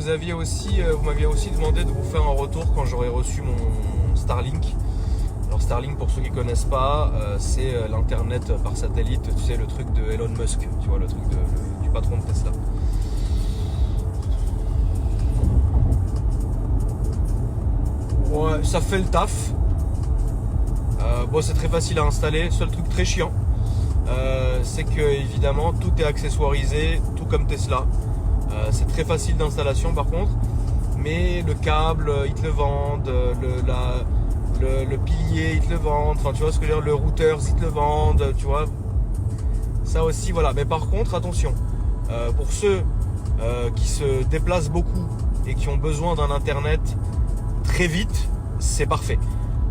vous m'aviez aussi demandé de vous faire un retour quand j'aurai reçu mon Starlink. Alors Starlink, pour ceux qui ne connaissent pas, c'est l'internet par satellite, tu sais, le truc de Elon Musk, tu vois, le truc du patron de Tesla. Ouais, ça fait le taf. Bon, c'est très facile à installer. Seul truc très chiant, c'est que évidemment tout est accessoirisé, tout comme Tesla. C'est très facile d'installation par contre, mais le câble, ils te le vendent, le pilier, ils te le vendent. Enfin, tu vois ce que je veux dire, le routeur, ils te le vendent, tu vois. Ça aussi, voilà. Mais par contre, attention, pour ceux qui se déplacent beaucoup et qui ont besoin d'un internet très vite, c'est parfait.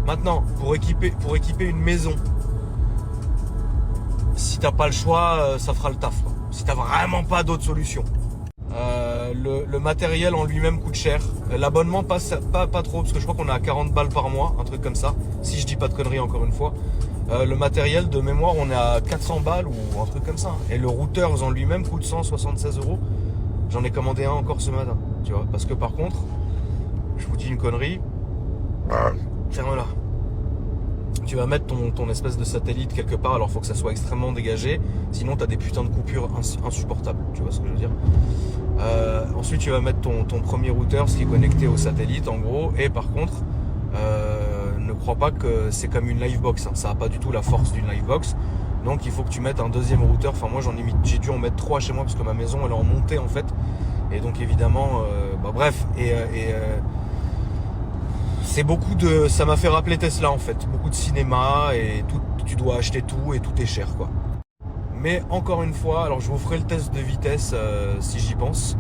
Maintenant, pour équiper une maison, si t'as pas le choix, ça fera le taf, quoi. Si t'as vraiment pas d'autre solution. Le matériel en lui-même coûte cher. L'abonnement pas trop, parce que je crois qu'on est à 40 balles par mois, un truc comme ça, si je dis pas de conneries encore une fois. Le matériel de mémoire, on est à 400 balles ou un truc comme ça. Et le routeur en lui-même coûte 176 €. J'en ai commandé un encore ce matin, tu vois. Parce que par contre, je vous dis une connerie. Ferme-la. Tu vas mettre ton espèce de satellite quelque part, alors il faut que ça soit extrêmement dégagé, sinon tu as des putains de coupures insupportables, tu vois ce que je veux dire. Ensuite tu vas mettre ton premier routeur, ce qui est connecté au satellite en gros, et par contre ne crois pas que c'est comme une Livebox, hein. Ça n'a pas du tout la force d'une Livebox, donc il faut que tu mettes un deuxième routeur. Enfin moi j'ai dû en mettre 3 chez moi parce que ma maison elle est en montée en fait, et donc évidemment bref, c'est ça m'a fait rappeler Tesla en fait, beaucoup de cinéma et tout, tu dois acheter tout et tout est cher quoi. Mais encore une fois, alors je vous ferai le test de vitesse si j'y pense,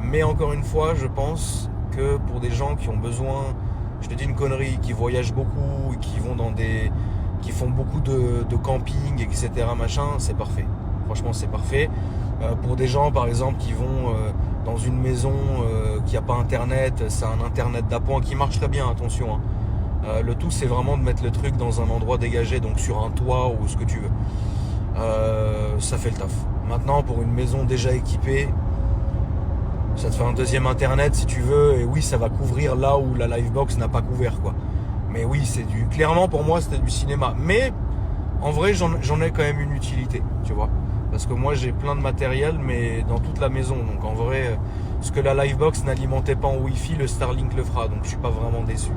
mais encore une fois je pense que pour des gens qui ont besoin, je te dis une connerie, qui voyagent beaucoup, qui vont qui font beaucoup de camping, etc. machin, c'est parfait. Franchement c'est parfait. Pour des gens par exemple qui vont dans une maison qui n'a pas internet, c'est un internet d'appoint qui marche très bien, attention, hein. Le tout c'est vraiment de mettre le truc dans un endroit dégagé, donc sur un toit ou ce que tu veux. Ça fait le taf. Maintenant pour une maison déjà équipée, ça te fait un deuxième internet si tu veux, et oui ça va couvrir là où la Livebox n'a pas couvert quoi. Mais oui clairement pour moi c'était du cinéma, mais en vrai j'en ai quand même une utilité, tu vois. Parce que moi j'ai plein de matériel mais dans toute la maison, donc en vrai ce que la Livebox n'alimentait pas en Wi-Fi, le Starlink le fera, donc je suis pas vraiment déçu.